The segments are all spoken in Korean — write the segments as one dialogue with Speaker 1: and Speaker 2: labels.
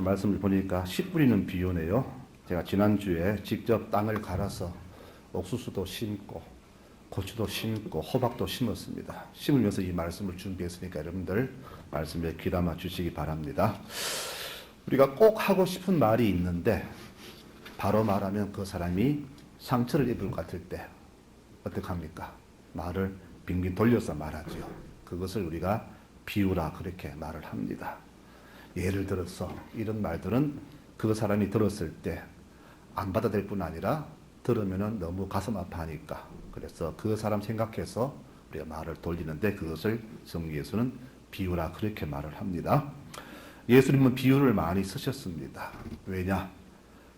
Speaker 1: 말씀을 보니까 씨 뿌리는 비유네요. 제가 지난주에 직접 땅을 갈아서 옥수수도 심고 고추도 심고 호박도 심었습니다. 심으면서 이 말씀을 준비했으니까 여러분들 말씀에 귀담아 주시기 바랍니다. 우리가 꼭 하고 싶은 말이 있는데 바로 말하면 그 사람이 상처를 입을 것 같을 때 어떻게 합니까? 말을 빙빙 돌려서 말하죠. 그것을 우리가 비유라 그렇게 말을 합니다. 예를 들어서 이런 말들은 그 사람이 들었을 때 안 받아들일 뿐 아니라 들으면 너무 가슴 아파하니까 그래서 그 사람 생각해서 우리가 말을 돌리는데 그것을 성경에서는 비유라 그렇게 말을 합니다. 예수님은 비유를 많이 쓰셨습니다. 왜냐?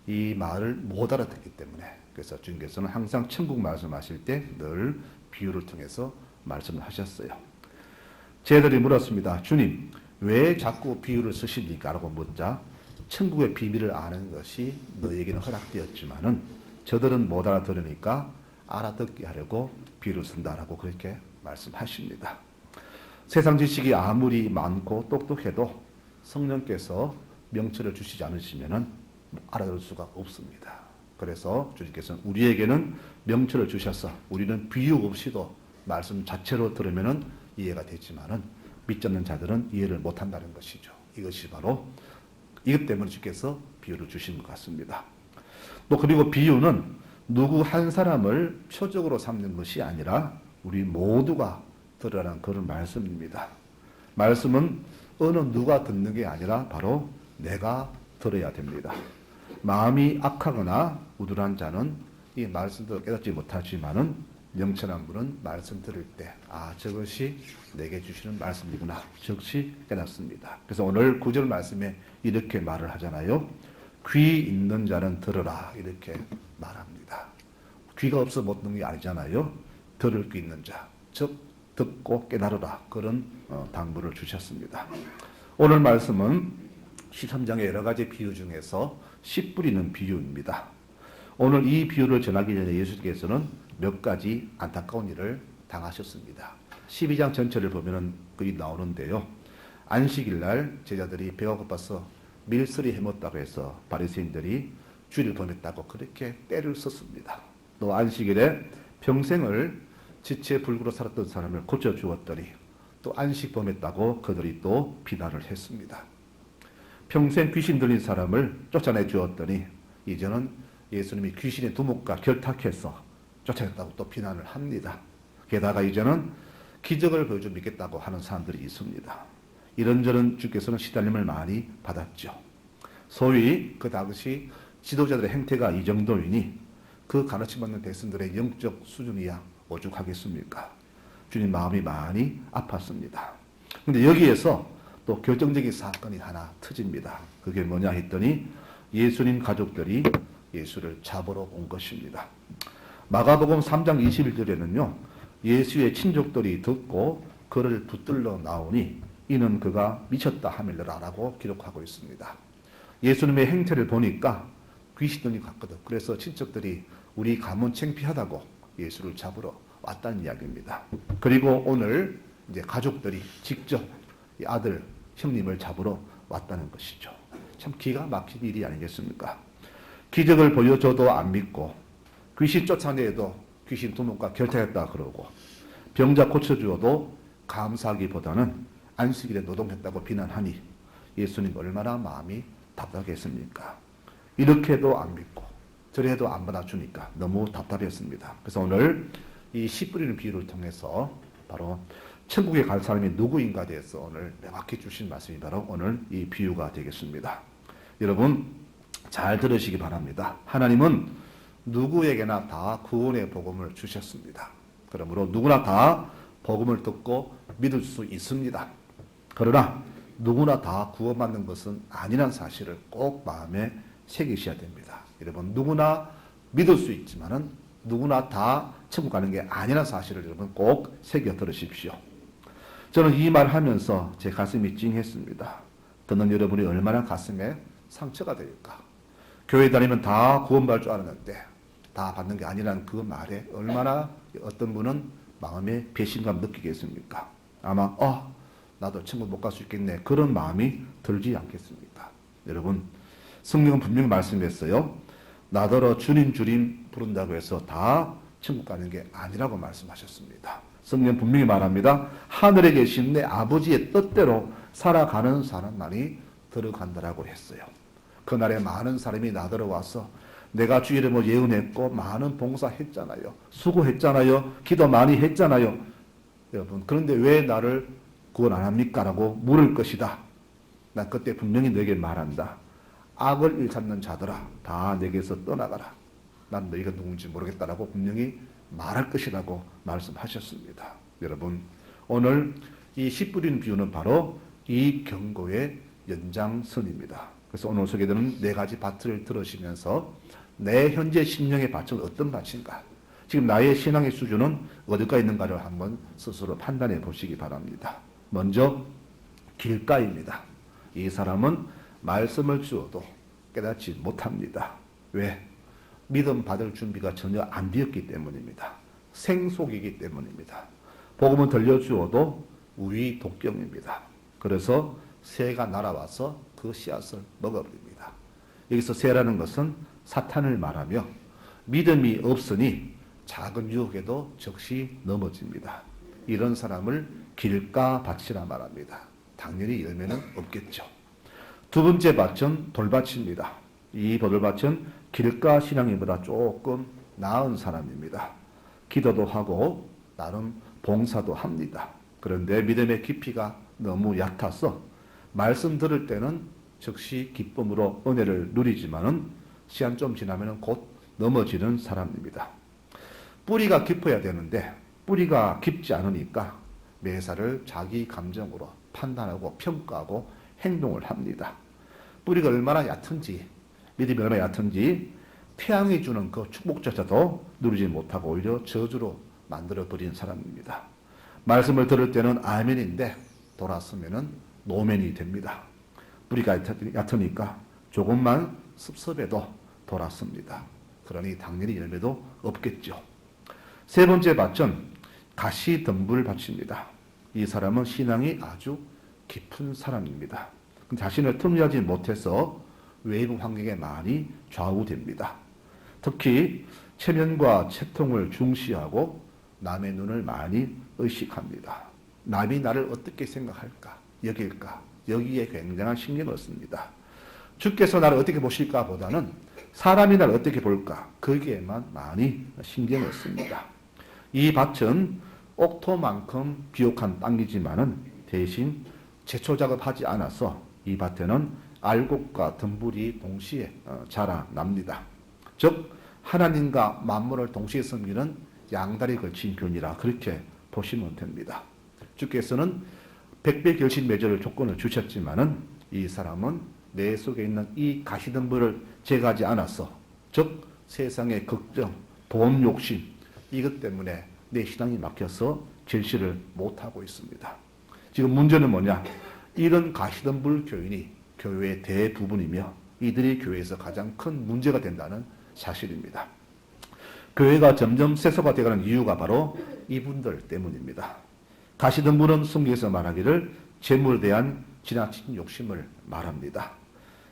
Speaker 1: 이 말을 못 알아듣기 때문에. 그래서 주님께서는 항상 천국 말씀하실 때 늘 비유를 통해서 말씀을 하셨어요. 제자들이 물었습니다. 주님, 왜 자꾸 비유를 쓰십니까? 라고 묻자 천국의 비밀을 아는 것이 너에게는 허락되었지만은 저들은 못 알아들으니까 알아듣게 하려고 비유를 쓴다라고 그렇게 말씀하십니다. 세상 지식이 아무리 많고 똑똑해도 성령께서 명철을 주시지 않으시면은 알아들을 수가 없습니다. 그래서 주님께서는 우리에게는 명철을 주셔서 우리는 비유 없이도 말씀 자체로 들으면은 이해가 되지만은 믿지 않는 자들은 이해를 못한다는 것이죠. 이것이 바로 이것 때문에 주께서 비유를 주신 것 같습니다. 또 그리고 비유는 누구 한 사람을 표적으로 삼는 것이 아니라 우리 모두가 들으라는 그런 말씀입니다. 말씀은 어느 누가 듣는 게 아니라 바로 내가 들어야 됩니다. 마음이 악하거나 우둔한 자는 이 말씀도 깨닫지 못하지만은 영천한 분은 말씀 들을 때 저것이 내게 주시는 말씀이구나 즉시 깨닫습니다. 그래서 오늘 9절 말씀에 이렇게 말을 하잖아요. 귀 있는 자는 들으라 이렇게 말합니다. 귀가 없어 못 듣는 게 아니잖아요. 들을 귀 있는 자, 즉 듣고 깨달으라 그런 당부를 주셨습니다. 오늘 말씀은 13장의 여러 가지 비유 중에서 씨 뿌리는 비유입니다. 오늘 이 비유를 전하기 전에 예수께서는 몇 가지 안타까운 일을 당하셨습니다. 12장 전체를 보면 거기 나오는데요. 안식일 날 제자들이 배가 고파서 밀서리 해먹다고 해서 바리새인들이 주를 범했다고 그렇게 때를 썼습니다. 또 안식일에 평생을 지체불구로 살았던 사람을 고쳐주었더니 또 안식 범했다고 그들이 또 비난을 했습니다. 평생 귀신 들린 사람을 쫓아내 주었더니 이제는 예수님이 귀신의 두목과 결탁해서 쫓아냈다고 또 비난을 합니다. 게다가 이제는 기적을 보여줘 믿겠다고 하는 사람들이 있습니다. 이런저런 주께서는 시달림을 많이 받았죠. 소위 그 당시 지도자들의 행태가 이 정도이니 그 가르침 받는 대승들의 영적 수준이야 오죽하겠습니까? 주님 마음이 많이 아팠습니다. 그런데 여기에서 또 결정적인 사건이 하나 터집니다. 그게 뭐냐 했더니 예수님 가족들이 예수를 잡으러 온 것입니다. 마가복음 3장 21절에는요. 예수의 친족들이 듣고 그를 붙들러 나오니 이는 그가 미쳤다 하밀러라라고 기록하고 있습니다. 예수님의 행태를 보니까 귀신 들린 것 같거든. 그래서 친척들이 우리 가문 창피하다고 예수를 잡으러 왔다는 이야기입니다. 그리고 오늘 이제 가족들이 직접 이 아들 형님을 잡으러 왔다는 것이죠. 참 기가 막힌 일이 아니겠습니까? 기적을 보여줘도 안 믿고 귀신 쫓아내도 귀신 두목과 결탁했다 그러고 병자 고쳐주어도 감사하기보다는 안식일에 노동했다고 비난하니 예수님 얼마나 마음이 답답했습니까? 이렇게 해도 안 믿고 저래 해도 안 받아주니까 너무 답답했습니다. 그래서 오늘 이 씨 뿌리는 비유를 통해서 바로 천국에 갈 사람이 누구인가에 대해서 오늘 명확히 주신 말씀이 바로 오늘 이 비유가 되겠습니다. 여러분 잘 들으시기 바랍니다. 하나님은 누구에게나 다 구원의 복음을 주셨습니다. 그러므로 누구나 다 복음을 듣고 믿을 수 있습니다. 그러나 누구나 다 구원받는 것은 아니라는 사실을 꼭 마음에 새기셔야 됩니다. 여러분 누구나 믿을 수 있지만은 누구나 다 천국 가는 게 아니라는 사실을 여러분 꼭 새겨 들으십시오. 저는 이 말 하면서 제 가슴이 찡했습니다. 듣는 여러분이 얼마나 가슴에 상처가 될까. 교회 다니면 다 구원받을 줄 알았는데 다 받는 게 아니라는 그 말에 얼마나 어떤 분은 마음에 배신감 느끼겠습니까? 아마 나도 천국 못 갈 수 있겠네 그런 마음이 들지 않겠습니까? 여러분, 성경은 분명히 말씀했어요. 나더러 주님 주님 부른다고 해서 다 천국 가는 게 아니라고 말씀하셨습니다. 성경 분명히 말합니다. 하늘에 계신 내 아버지의 뜻대로 살아가는 사람만이 들어간다라고 했어요. 그날에 많은 사람이 나더러 와서 내가 주 이름으로 예언했고 많은 봉사했잖아요. 수고했잖아요. 기도 많이 했잖아요. 여러분, 그런데 왜 나를 구원 안 합니까? 라고 물을 것이다. 난 그때 분명히 너에게 말한다. 악을 일삼는 자들아, 다 내게서 떠나가라. 난 너희가 누군지 모르겠다라고 분명히 말할 것이라고 말씀하셨습니다. 여러분, 오늘 이 씨 뿌리는 비유는 바로 이 경고의 연장선입니다. 그래서 오늘 소개되는 네 가지 밭을 들으시면서 내 현재 심령의 밭은 어떤 밭인가? 지금 나의 신앙의 수준은 어디가 있는가를 한번 스스로 판단해 보시기 바랍니다. 먼저 길가입니다. 이 사람은 말씀을 주어도 깨닫지 못합니다. 왜? 믿음 받을 준비가 전혀 안 되었기 때문입니다. 생속이기 때문입니다. 복음은 들려주어도 우리 독경입니다. 그래서 새가 날아와서 그 씨앗을 먹어버립니다. 여기서 새라는 것은 사탄을 말하며 믿음이 없으니 작은 유혹에도 즉시 넘어집니다. 이런 사람을 길가밭이라 말합니다. 당연히 열매는 없겠죠. 두 번째 밭은 돌밭입니다. 이 돌밭은 길가 신앙인보다 조금 나은 사람입니다. 기도도 하고 나름 봉사도 합니다. 그런데 믿음의 깊이가 너무 얕아서 말씀 들을 때는 즉시 기쁨으로 은혜를 누리지만은 시간 좀 지나면 곧 넘어지는 사람입니다. 뿌리가 깊어야 되는데 뿌리가 깊지 않으니까 매사를 자기 감정으로 판단하고 평가하고 행동을 합니다. 뿌리가 얼마나 얕은지, 믿음이 얼마나 얕은지 태양이 주는 그 축복조차도 누리지 못하고 오히려 저주로 만들어버린 사람입니다. 말씀을 들을 때는 아멘인데 돌아서면은 노멘이 됩니다. 뿌리가 얕으니까 조금만 섭섭해도 돌아섭니다. 그러니 당연히 열매도 없겠죠. 세 번째 밭은 가시덤불 밭입니다. 이 사람은 신앙이 아주 깊은 사람입니다. 자신을 틈리하지 못해서 외부 환경에 많이 좌우됩니다. 특히 체면과 채통을 중시하고 남의 눈을 많이 의식합니다. 남이 나를 어떻게 생각할까, 여길까, 여기에 굉장한 신경을 씁니다. 주께서 나를 어떻게 보실까 보다는 사람이 나를 어떻게 볼까, 거기에만 많이 신경을 씁니다. 이 밭은 옥토만큼 비옥한 땅이지만은 대신 제초 작업하지 않아서 이 밭에는 알곡과 덤불이 동시에 자라납니다. 즉 하나님과 만물을 동시에 섬기는 양다리 걸친 균이라 그렇게 보시면 됩니다. 주께서는 백배 결신 맺을 조건을 주셨지만은 이 사람은 내 속에 있는 이 가시덤불을 제거하지 않았어. 즉 세상의 걱정, 돈 욕심 이것 때문에 내 신앙이 막혀서 결실을 못하고 있습니다. 지금 문제는 뭐냐? 이런 가시덤불 교인이 교회의 대부분이며 이들이 교회에서 가장 큰 문제가 된다는 사실입니다. 교회가 점점 세소가 되어가는 이유가 바로 이분들 때문입니다. 가시덤불은 성경에서 말하기를 재물에 대한 지나친 욕심을 말합니다.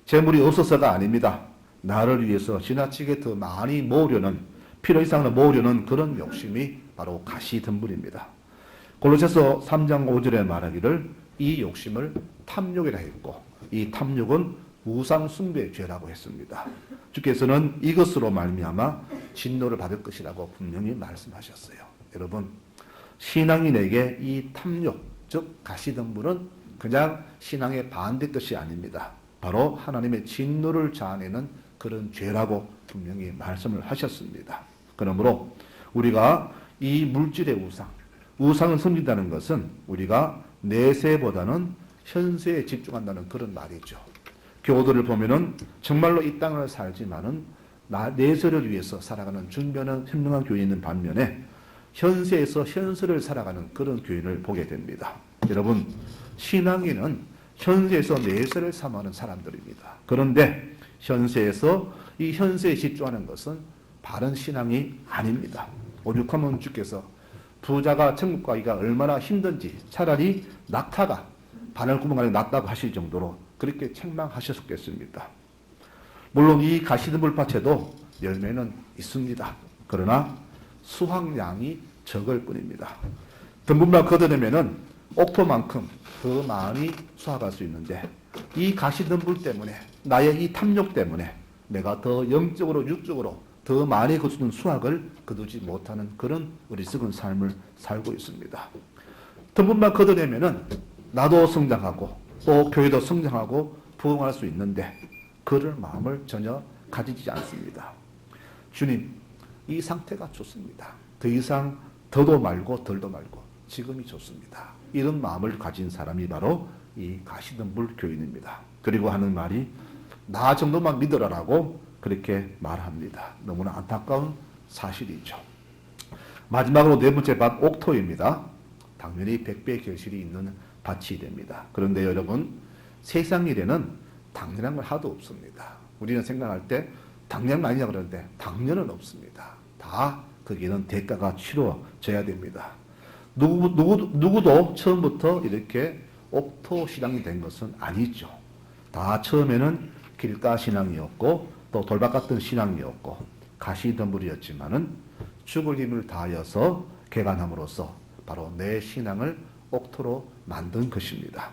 Speaker 1: 재물이 없어서가 아닙니다. 나를 위해서 지나치게 더 많이 모으려는, 필요 이상을 모으려는 그런 욕심이 바로 가시덤불입니다. 골로새서 3장 5절에 말하기를 이 욕심을 탐욕이라 했고 이 탐욕은 우상 숭배의 죄라고 했습니다. 주께서는 이것으로 말미암아 진노를 받을 것이라고 분명히 말씀하셨어요. 여러분, 신앙인에게 이 탐욕, 즉 가시덤불은 그냥 신앙의 반대 뜻이 아닙니다. 바로 하나님의 진노를 자아내는 그런 죄라고 분명히 말씀을 하셨습니다. 그러므로 우리가 이 물질의 우상을 섬긴다는 것은 우리가 내세보다는 현세에 집중한다는 그런 말이죠. 교우들을 보면은 정말로 이 땅을 살지만은 내세를 위해서 살아가는 준비하는 현명한 교인이 있는 반면에 현세에서 현세를 살아가는 그런 교인을 보게 됩니다. 여러분, 신앙인은 현세에서 내세를 삼하는 사람들입니다. 그런데 현세에서 이 현세에 집중하는 것은 바른 신앙이 아닙니다. 오죽하면 주께서 부자가 천국 가기가 얼마나 힘든지 차라리 낙타가 바늘구멍 안에 낫다고 하실 정도로 그렇게 책망하셨겠습니다. 물론 이 가시덤불밭에도 열매는 있습니다. 그러나 수확량이 적을 뿐입니다. 덤불만 걷어내면은 옥토만큼 더 많이 수확할 수 있는데 이 가시덤불 때문에 나의 이 탐욕 때문에 내가 더 영적으로 육적으로 더 많이 거두는 수확을 거두지 못하는 그런 어리석은 삶을 살고 있습니다. 덤불만 걷어내면은 나도 성장하고 또 교회도 성장하고 부흥할 수 있는데 그럴 마음을 전혀 가지지 않습니다. 주님, 이 상태가 좋습니다. 더 이상 더도 말고 덜도 말고 지금이 좋습니다. 이런 마음을 가진 사람이 바로 이 가시덤불 교인입니다. 그리고 하는 말이 나 정도만 믿으라라고 그렇게 말합니다. 너무나 안타까운 사실이죠. 마지막으로 네 번째 밭 옥토입니다. 당연히 100배의 결실이 있는 밭이 됩니다. 그런데 여러분, 세상 일에는 당연한 건 하도 없습니다. 우리는 생각할 때 당연 아니냐 그러는데 당연은 없습니다. 다 거기에는 대가가 치러져야 됩니다. 누구도 처음부터 이렇게 옥토 신앙이 된 것은 아니죠. 다 처음에는 길가 신앙이었고 또 돌박 같은 신앙이었고 가시덤불이었지만은 죽을 힘을 다하여서 개간함으로써 바로 내 신앙을 옥토로 만든 것입니다.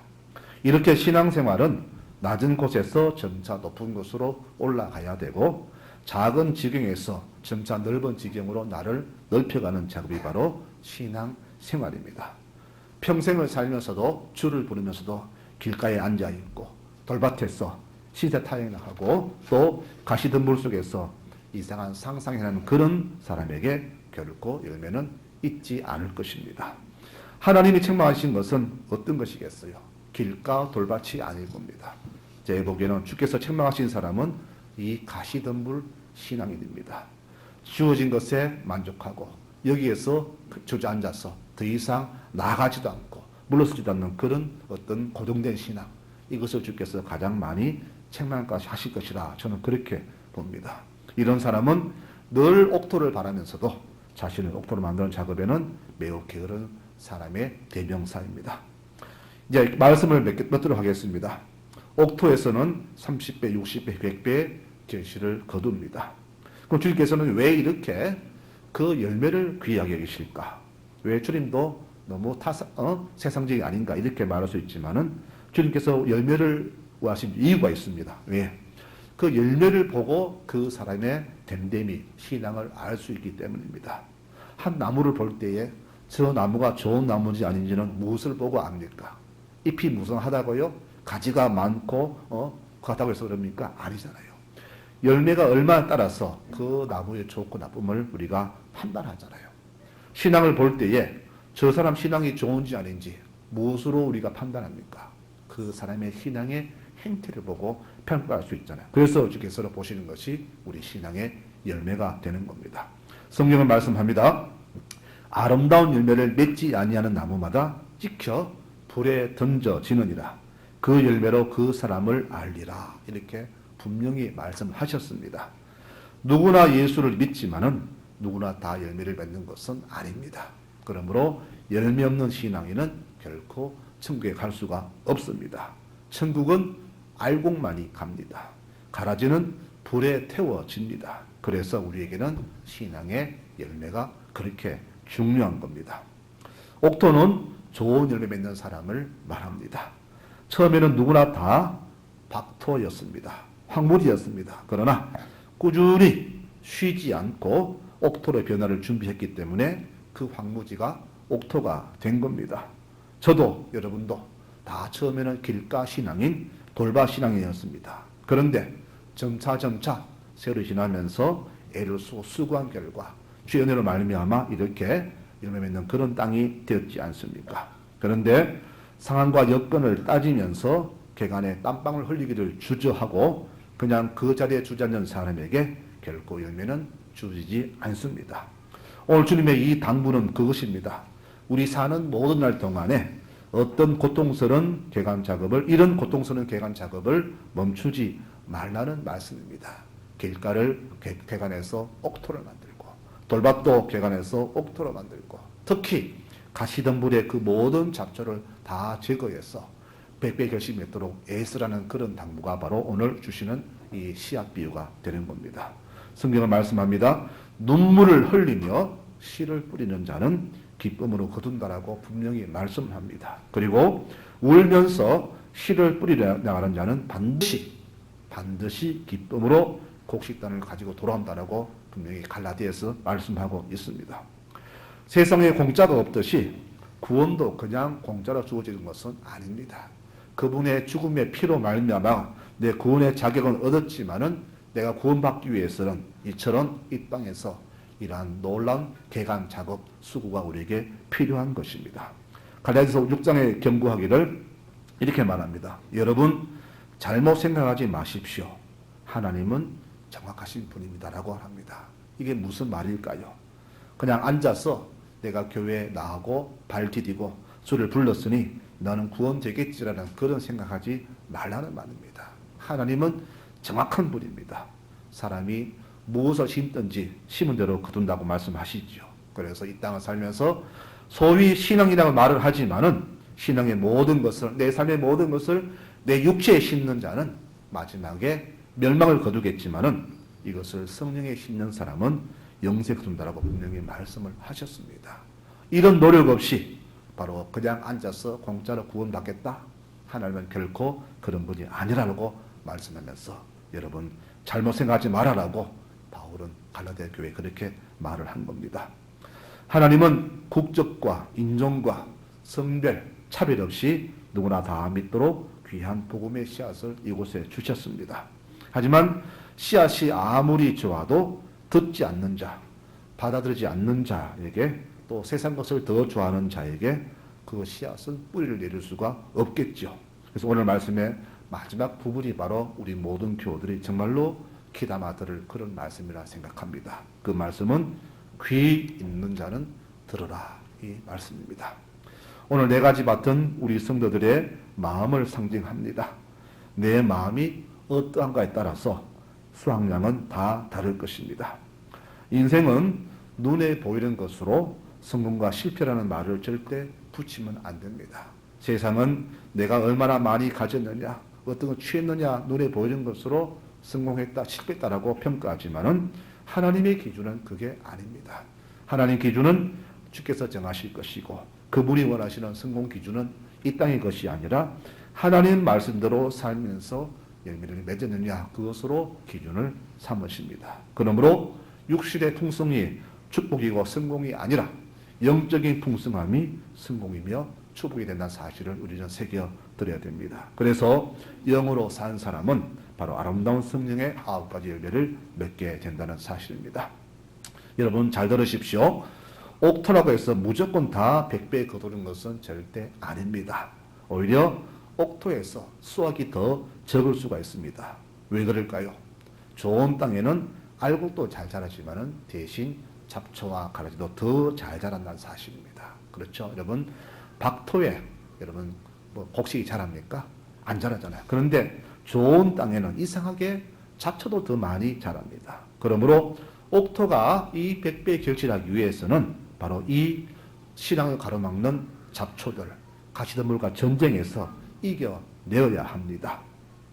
Speaker 1: 이렇게 신앙생활은 낮은 곳에서 점차 높은 곳으로 올라가야 되고 작은 지경에서 점차 넓은 지경으로 나를 넓혀가는 작업이 바로 신앙생활입니다. 평생을 살면서도 주를 부르면서도 길가에 앉아있고 돌밭에서 시세타령하고 또 가시덤불 속에서 이상한 상상해내는 그런 사람에게 결코 열매는 있지 않을 것입니다. 하나님이 책망하신 것은 어떤 것이겠어요? 길가 돌밭이 아닐 겁니다. 제 보기에는 주께서 책망하신 사람은 이 가시덤불 신앙인입니다. 주어진 것에 만족하고 여기에서 주저앉아서 더 이상 나가지도 않고 물러서지도 않는 그런 어떤 고정된 신앙, 이것을 주께서 가장 많이 책망하실 것이라 저는 그렇게 봅니다. 이런 사람은 늘 옥토를 바라면서도 자신을 옥토로 만드는 작업에는 매우 게으른 사람의 대명사입니다. 이제 말씀을 맺도록 하겠습니다. 옥토에서는 30배, 60배, 100배의 결실을 거둡니다. 그럼 주님께서는 왜 이렇게 그 열매를 귀하게 여기실까? 왜 주님도 너무 세상적이 아닌가 이렇게 말할 수 있지만은 주님께서 열매를 구하신 이유가 있습니다. 왜? 그 열매를 보고 그 사람의 됨됨이 신앙을 알 수 있기 때문입니다. 한 나무를 볼 때에 저 나무가 좋은 나무인지 아닌지는 무엇을 보고 압니까? 잎이 무성하다고요? 가지가 많고 그렇다고 해서 그럽니까? 아니잖아요. 열매가 얼마에 따라서 그 나무의 좋고 나쁨을 우리가 판단하잖아요. 신앙을 볼 때에 저 사람 신앙이 좋은지 아닌지 무엇으로 우리가 판단합니까? 그 사람의 신앙의 행태를 보고 평가할 수 있잖아요. 그래서 주께서 보시는 것이 우리 신앙의 열매가 되는 겁니다. 성경은 말씀합니다. 아름다운 열매를 맺지 아니하는 나무마다 찍혀 불에 던져지느니라. 그 열매로 그 사람을 알리라. 이렇게 분명히 말씀하셨습니다. 누구나 예수를 믿지만은 누구나 다 열매를 맺는 것은 아닙니다. 그러므로 열매 없는 신앙인은 결코 천국에 갈 수가 없습니다. 천국은 알곡만이 갑니다. 가라지는 불에 태워집니다. 그래서 우리에게는 신앙의 열매가 그렇게 중요한 겁니다. 옥토는 좋은 열매 맺는 사람을 말합니다. 처음에는 누구나 다 박토였습니다. 황무지였습니다. 그러나 꾸준히 쉬지 않고 옥토의 변화를 준비했기 때문에 그 황무지가 옥토가 된 겁니다. 저도 여러분도 다 처음에는 길가 신앙인 돌밭 신앙이었습니다. 그런데 점차 세월이 지나면서 애를 쓰고 수고한 결과 주의 은혜로 말미암아 이렇게 열매 맺는 그런 땅이 되었지 않습니까? 그런데 상황과 여건을 따지면서 개간에 땀방울 흘리기를 주저하고 그냥 그 자리에 주저앉는 사람에게 결코 열매는 주어지지 않습니다. 오늘 주님의 이 당부는 그것입니다. 우리 사는 모든 날 동안에 어떤 고통스러운 개간 작업을, 이런 고통스러운 개간 작업을 멈추지 말라는 말씀입니다. 길가를 개간해서 옥토를 만들고, 돌밭도 개간해서 옥토로 만들고, 특히 가시덤불의 그 모든 잡초를 다 제거해서 100배 결실이 맺도록 애쓰라는 그런 당부가 바로 오늘 주시는 이 씨앗 비유가 되는 겁니다. 성경은 말씀합니다. 눈물을 흘리며 씨를 뿌리는 자는 기쁨으로 거둔다라고 분명히 말씀합니다. 그리고 울면서 씨를 뿌리려 나가는 자는 반드시 기쁨으로 곡식단을 가지고 돌아온다라고 분명히 갈라디아에서 말씀하고 있습니다. 세상에 공짜가 없듯이 구원도 그냥 공짜로 주어지는 것은 아닙니다. 그분의 죽음의 피로 말미암아 내 구원의 자격은 얻었지만은 내가 구원받기 위해서는 이처럼 이 땅에서 이러한 놀라운 개간 작업 수고가 우리에게 필요한 것입니다. 갈라디아서 6장에 경고하기를 이렇게 말합니다. 여러분 잘못 생각하지 마십시오. 하나님은 정확하신 분입니다라고 합니다. 이게 무슨 말일까요? 그냥 앉아서 내가 교회에 나가고 발 디디고 주를 불렀으니 너는 구원되겠지라는 그런 생각하지 말라는 말입니다. 하나님은 정확한 분입니다. 사람이 무엇을 심든지 심은 대로 거둔다고 말씀하시죠. 그래서 이 땅을 살면서 소위 신앙이라고 말을 하지만은 신앙의 모든 것을, 내 삶의 모든 것을 내 육체에 심는 자는 마지막에 멸망을 거두겠지만은 이것을 성령에 심는 사람은 영생에 거둔다라고 분명히 말씀을 하셨습니다. 이런 노력 없이 바로 그냥 앉아서 공짜로 구원받겠다? 하나님은 결코 그런 분이 아니라고 말씀하면서 여러분 잘못 생각하지 말아라고 바울은 갈라디아 교회에 그렇게 말을 한 겁니다. 하나님은 국적과 인종과 성별, 차별 없이 누구나 다 믿도록 귀한 복음의 씨앗을 이곳에 주셨습니다. 하지만 씨앗이 아무리 좋아도 듣지 않는 자, 받아들이지 않는 자에게 또 세상 것을 더 좋아하는 자에게 그 씨앗은 뿌리를 내릴 수가 없겠죠. 그래서 오늘 말씀의 마지막 부분이 바로 우리 모든 교우들이 정말로 귀담아 들을 그런 말씀이라 생각합니다. 그 말씀은 귀 있는 자는 들으라 이 말씀입니다. 오늘 네 가지 밭은 우리 성도들의 마음을 상징합니다. 내 마음이 어떠한가에 따라서 수확량은 다 다를 것입니다. 인생은 눈에 보이는 것으로 성공과 실패라는 말을 절대 붙이면 안 됩니다. 세상은 내가 얼마나 많이 가졌느냐, 어떤 걸 취했느냐 눈에 보이는 것으로 성공했다, 실패했다라고 평가하지만은 하나님의 기준은 그게 아닙니다. 하나님 기준은 주께서 정하실 것이고 그분이 원하시는 성공 기준은 이 땅의 것이 아니라 하나님 말씀대로 살면서 열매를 맺었느냐 그것으로 기준을 삼으십니다. 그러므로 육신의 풍성이 축복이고 성공이 아니라 영적인 풍성함이 성공이며 축복이 된다는 사실을 우리는 새겨드려야 됩니다. 그래서 영으로 산 사람은 바로 아름다운 성령의 9가지 열매를 맺게 된다는 사실입니다. 여러분 잘 들으십시오. 옥토라고 해서 무조건 다 100배 거두는 것은 절대 아닙니다. 오히려 옥토에서 수확이 더 적을 수가 있습니다. 왜 그럴까요? 좋은 땅에는 알곡도 잘 자라지만은 대신 잡초와 가라지도 더 잘 자란다는 사실입니다. 그렇죠? 여러분 박토에 여러분 뭐 곡식이 자랍니까? 안 자라잖아요. 그런데 좋은 땅에는 이상하게 잡초도 더 많이 자랍니다. 그러므로 옥토가 이 100배 결실하기 위해서는 바로 이 신앙을 가로막는 잡초들, 가시덤불과 전쟁에서 이겨내어야 합니다.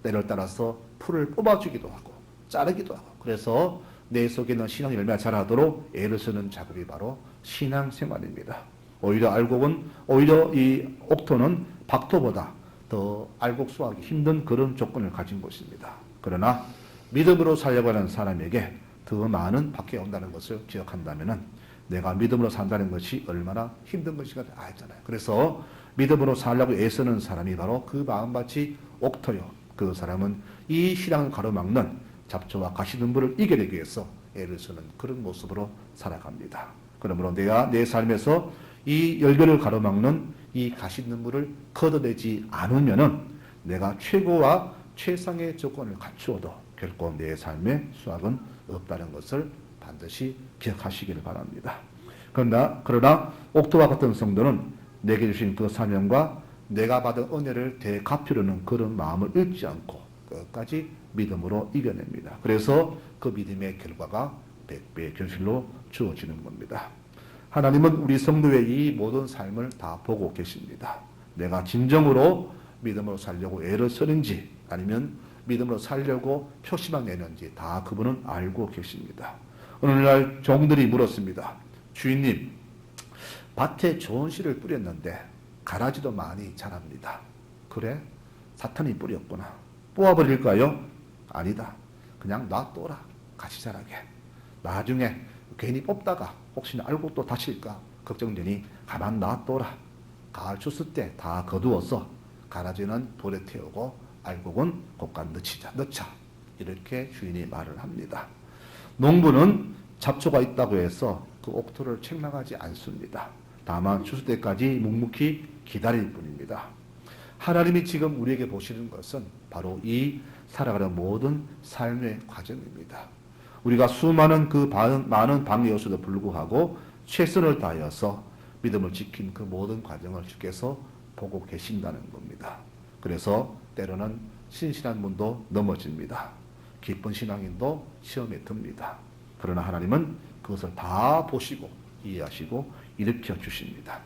Speaker 1: 때를 따라서 풀을 뽑아주기도 하고 자르기도 하고 그래서 내 속에 있는 신앙 열매가 자라도록 애를 쓰는 작업이 바로 신앙생활입니다. 오히려 이 옥토는 박토보다 더 알곡 수확이 힘든 그런 조건을 가진 곳입니다. 그러나 믿음으로 살려고 하는 사람에게 더 많은 박해가 온다는 것을 기억한다면 내가 믿음으로 산다는 것이 얼마나 힘든 것인가 알잖아요. 그래서 믿음으로 살려고 애쓰는 사람이 바로 그 마음밭이 옥토요. 그 사람은 이 신앙을 가로막는 잡초와 가시덤불을 이겨내기 위해서 애를 쓰는 그런 모습으로 살아갑니다. 그러므로 내가 내 삶에서 이 열매를 가로막는 이 가시덤불을 걷어내지 않으면은 내가 최고와 최상의 조건을 갖추어도 결코 내 삶의 수확은 없다는 것을 반드시 기억하시기를 바랍니다. 그러나 옥토와 같은 성도는 내게 주신 그 사명과 내가 받은 은혜를 되갚으려는 그런 마음을 잃지 않고 끝까지 믿음으로 이겨냅니다. 그래서 그 믿음의 결과가 100배의 결실로 주어지는 겁니다. 하나님은 우리 성도의 이 모든 삶을 다 보고 계십니다. 내가 진정으로 믿음으로 살려고 애를 쓰는지 아니면 믿음으로 살려고 표시만 내는지 다 그분은 알고 계십니다. 어느 날 종들이 물었습니다. 주인님, 밭에 좋은 씨를 뿌렸는데 가라지도 많이 자랍니다. 그래? 사탄이 뿌렸구나. 뽑아버릴까요? 아니다. 그냥 놔둬라. 같이 자라게. 나중에 괜히 뽑다가 혹시나 알고 또 다칠까 걱정되니 가만 놔둬라. 가을 추수 때 다 거두어서 가라지는 불에 태우고 알곡은 곡간 넣자. 이렇게 주인이 말을 합니다. 농부는 잡초가 있다고 해서 그 옥토를 책망하지 않습니다. 다만 추수 때까지 묵묵히 기다릴 뿐입니다. 하나님이 지금 우리에게 보시는 것은 바로 이 살아가는 모든 삶의 과정입니다. 우리가 수많은 그 많은 방해 요소도 불구하고 최선을 다하여서 믿음을 지킨 그 모든 과정을 주께서 보고 계신다는 겁니다. 그래서 때로는 신실한 분도 넘어집니다. 기쁜 신앙인도 시험에 듭니다. 그러나 하나님은 그것을 다 보시고 이해하시고 일으켜 주십니다.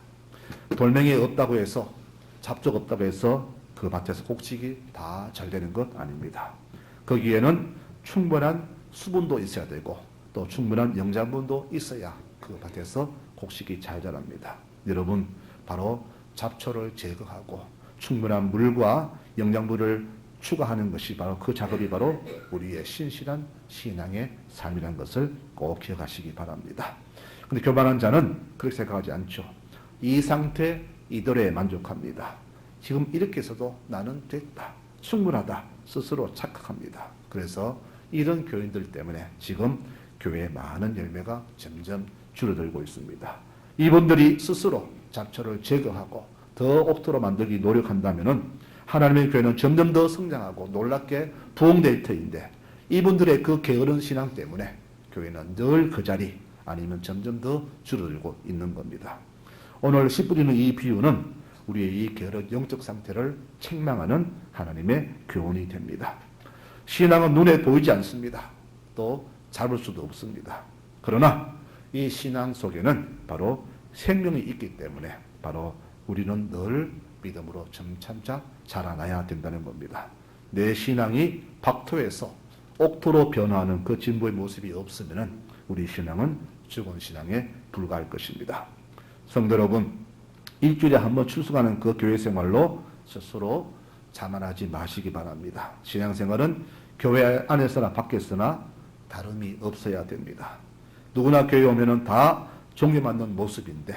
Speaker 1: 돌멩이 없다고 해서 잡초가 없다고 해서 그 밭에서 곡식이 다 잘 되는 것 아닙니다. 거기에는 충분한 수분도 있어야 되고 또 충분한 영양분도 있어야 그 밭에서 곡식이 잘 자랍니다. 여러분, 바로 잡초를 제거하고 충분한 물과 영양분을 추가하는 것이 바로 그 작업이 바로 우리의 신실한 신앙의 삶이라는 것을 꼭 기억하시기 바랍니다. 근데 교만한 자는 그렇게 생각하지 않죠. 이 상태 이대로에 만족합니다. 지금 이렇게 해서도 나는 됐다. 충분하다. 스스로 착각합니다. 그래서 이런 교인들 때문에 지금 교회에 많은 열매가 점점 줄어들고 있습니다. 이분들이 스스로 잡초를 제거하고 더 옥토로 만들기 노력한다면은 하나님의 교회는 점점 더 성장하고 놀랍게 부흥될 터인데 이분들의 그 게으른 신앙 때문에 교회는 늘 그 자리 아니면 점점 더 줄어들고 있는 겁니다. 오늘 씨 뿌리는 이 비유는 우리의 이 게으른 영적 상태를 책망하는 하나님의 교훈이 됩니다. 신앙은 눈에 보이지 않습니다. 또 잡을 수도 없습니다. 그러나 이 신앙 속에는 바로 생명이 있기 때문에 바로 우리는 늘 믿음으로 점차 자라나야 된다는 겁니다. 내 신앙이 박토에서 옥토로 변화하는 그 진보의 모습이 없으면 우리 신앙은 죽은 신앙에 불과할 것입니다. 성도 여러분, 일주일에 한 번 출석하는 그 교회 생활로 스스로 자만하지 마시기 바랍니다. 신앙생활은 교회 안에서나 밖에서나 다름이 없어야 됩니다. 누구나 교회 오면은 다 종교 맞는 모습인데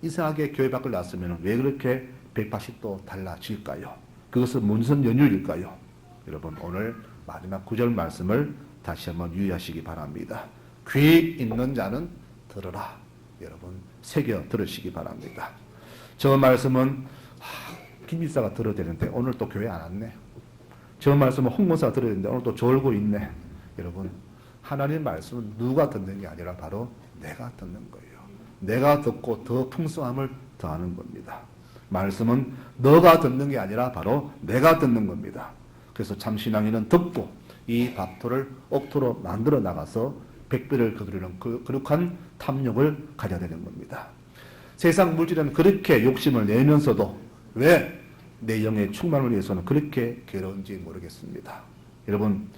Speaker 1: 이상하게 교회 밖을 나서면 왜 그렇게 180도 달라질까요? 그것은 무슨 연유일까요? 여러분, 오늘 마지막 9절 말씀을 다시 한번 유의하시기 바랍니다. 귀 있는 자는 들으라. 여러분, 새겨 들으시기 바랍니다. 저 말씀은 김일사가 들어야 되는데 오늘 또 교회 안 왔네. 저 말씀은 홍문사가 들어야 되는데 오늘 또 졸고 있네. 여러분, 하나님 말씀은 누가 듣는 게 아니라 바로 내가 듣는 거예요. 내가 듣고 더 풍성함을 더하는 겁니다. 말씀은 너가 듣는 게 아니라 바로 내가 듣는 겁니다. 그래서 참 신앙인은 듣고 이 밥토를 옥토로 만들어 나가서 백배를 거두려는 그 거룩한 탐욕을 가져야 되는 겁니다. 세상 물질은 그렇게 욕심을 내면서도 왜 내 영의 충만을 위해서는 그렇게 괴로운지 모르겠습니다. 여러분,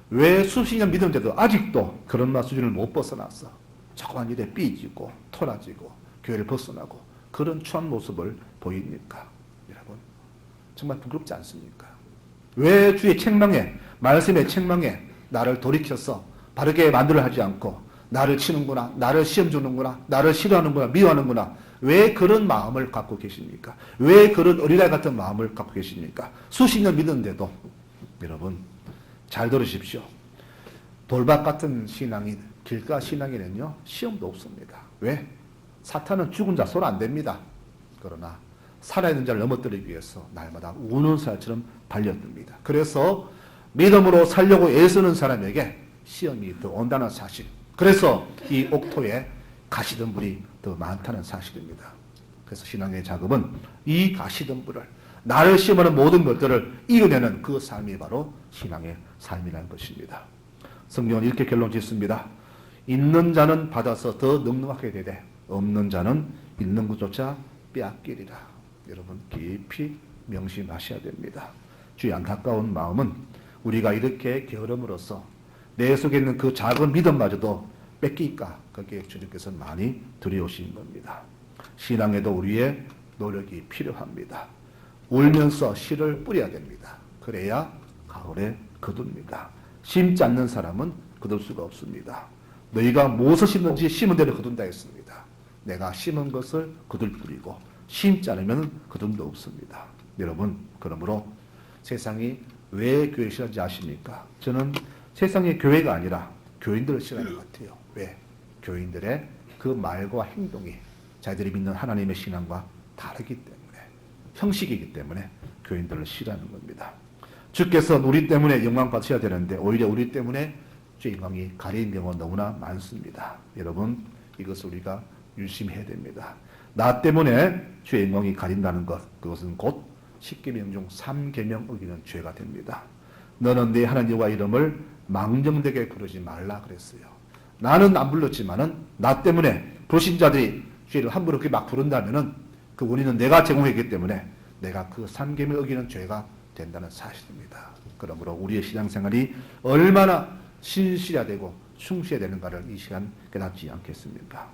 Speaker 1: 왜 수십 년 믿었는데도 아직도 그런 맛 수준을 못 벗어났어? 자꾸만 일에 삐지고 토라지고 교회를 벗어나고 그런 추한 모습을 보입니까? 여러분, 정말 부끄럽지 않습니까? 왜 주의 책망에, 말씀의 책망에 나를 돌이켜서 바르게 만들어 하지 않고 나를 치는구나, 나를 시험 주는구나, 나를 싫어하는구나, 미워하는구나, 왜 그런 마음을 갖고 계십니까? 왜 그런 어린아이 같은 마음을 갖고 계십니까? 수십 년 믿었는데도. 여러분, 잘 들으십시오. 돌박 같은 신앙이, 길가 신앙에는요 시험도 없습니다. 왜? 사탄은 죽은 자 손 안 댑니다. 그러나 살아있는 자를 넘어뜨리기 위해서 날마다 우는 사람처럼 달려듭니다. 그래서 믿음으로 살려고 애쓰는 사람에게 시험이 더 온다는 사실, 그래서 이 옥토에 가시덤불이 더 많다는 사실입니다. 그래서 신앙의 작업은 이 가시덤불을, 나를 시험하는 모든 것들을 이겨내는 그 삶이 바로 신앙의 삶이라는 것입니다. 성경은 이렇게 결론 짓습니다. 있는 자는 받아서 더 넉넉하게 되되 없는 자는 있는 것조차 빼앗기리라. 여러분, 깊이 명심하셔야 됩니다. 주의 안타까운 마음은 우리가 이렇게 게으름으로써 내 속에 있는 그 작은 믿음마저도 뺏기니까 거기에 주님께서 많이 두려우신 겁니다. 신앙에도 우리의 노력이 필요합니다. 울면서 씨를 뿌려야 됩니다. 그래야 가을에 거둡니다. 심지 않는 사람은 거둘 수가 없습니다. 너희가 무엇을 심는지 심은 대로 거둔다 했습니다. 내가 심은 것을 거둘 뿐이고 심지 않으면 거둠도 없습니다. 여러분, 그러므로 세상이 왜 교회 싫어하는지 아십니까? 저는 세상의 교회가 아니라 교인들을 싫어하는 것 같아요. 왜? 교인들의 그 말과 행동이 자기들이 믿는 하나님의 신앙과 다르기 때문에, 형식이기 때문에 교인들을 싫어하는 겁니다. 주께서 우리 때문에 영광 받으셔야 되는데 오히려 우리 때문에 주의 영광이 가린 경우가 너무나 많습니다. 여러분, 이것을 우리가 유심해야 됩니다. 나 때문에 주의 영광이 가린다는 것, 그것은 곧 10계명 중 3계명 어기는 죄가 됩니다. 너는 내 하나님 여호와 이름을 망정되게 부르지 말라 그랬어요. 나는 안 불렀지만은 나 때문에 불신자들이 주의 이름을 함부로 그렇게 막 부른다면은 그 원인은 내가 제공했기 때문에 내가 그 3계명 어기는 죄가 된다는 사실입니다. 그러므로 우리의 신앙생활이 얼마나 신실해야 되고 충실해야 되는가를 이 시간 깨닫지 않겠습니까?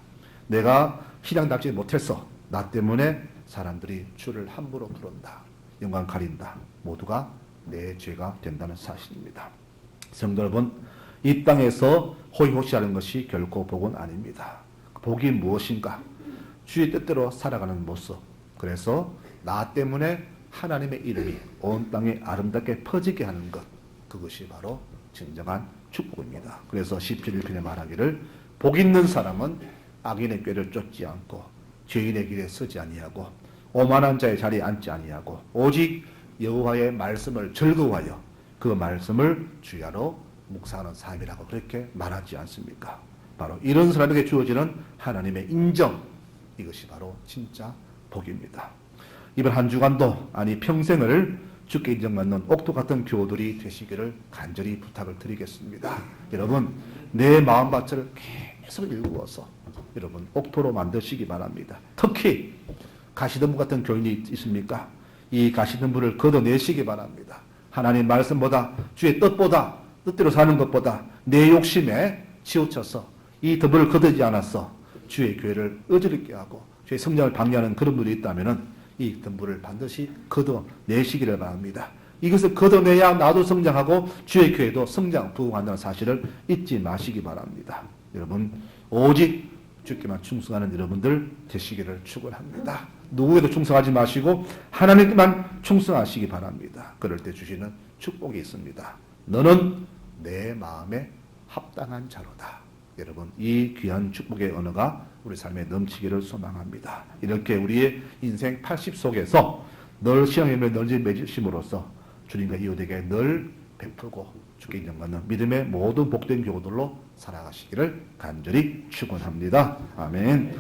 Speaker 1: 내가 신앙답지 못해서 나 때문에 사람들이 주를 함부로 부른다, 영광 가린다, 모두가 내 죄가 된다는 사실입니다. 성도 여러분, 이 땅에서 호의호식하는 것이 결코 복은 아닙니다. 복이 무엇인가? 주의 뜻대로 살아가는 모습. 그래서 나 때문에 하나님의 이름이 온 땅에 아름답게 퍼지게 하는 것, 그것이 바로 진정한 축복입니다. 그래서 17편에 말하기를 복 있는 사람은 악인의 꾀를 쫓지 않고 죄인의 길에 서지 아니하고 오만한 자의 자리에 앉지 아니하고 오직 여호와의 말씀을 즐거워하여 그 말씀을 주야로 묵상하는 삶이라고 그렇게 말하지 않습니까? 바로 이런 사람에게 주어지는 하나님의 인정, 이것이 바로 진짜 복입니다. 이번 한 주간도 아니 평생을 주께 인정받는 옥토 같은 교우들이 되시기를 간절히 부탁을 드리겠습니다. 여러분, 내 마음밭을 계속 일구어서 여러분 옥토로 만드시기 바랍니다. 특히 가시덤불 같은 교인이 있습니까? 이 가시덤불을 걷어내시기 바랍니다. 하나님 말씀보다 주의 뜻보다 뜻대로 사는 것보다 내 욕심에 치우쳐서 이 덤불을 걷어지 않았어 주의 교회를 어지럽게 하고 주의 성장을 방해하는 그런 분이 있다면은 이 덤불을 반드시 걷어내시기를 바랍니다. 이것을 걷어내야 나도 성장하고 주의 교회도 성장, 부흥한다는 사실을 잊지 마시기 바랍니다. 여러분, 오직 주께만 충성하는 여러분들 되시기를 축원합니다. 누구에도 충성하지 마시고 하나님께만 충성하시기 바랍니다. 그럴 때 주시는 축복이 있습니다. 너는 내 마음에 합당한 자로다. 여러분, 이 귀한 축복의 언어가 우리 삶에 넘치기를 소망합니다. 이렇게 우리의 인생 80 속에서 늘 신앙의 널리 맺으심으로써 주님과 이웃에게 늘 베풀고 주께 인정받는 믿음의 모든 복된 교우들로 살아가시기를 간절히 축원합니다. 아멘.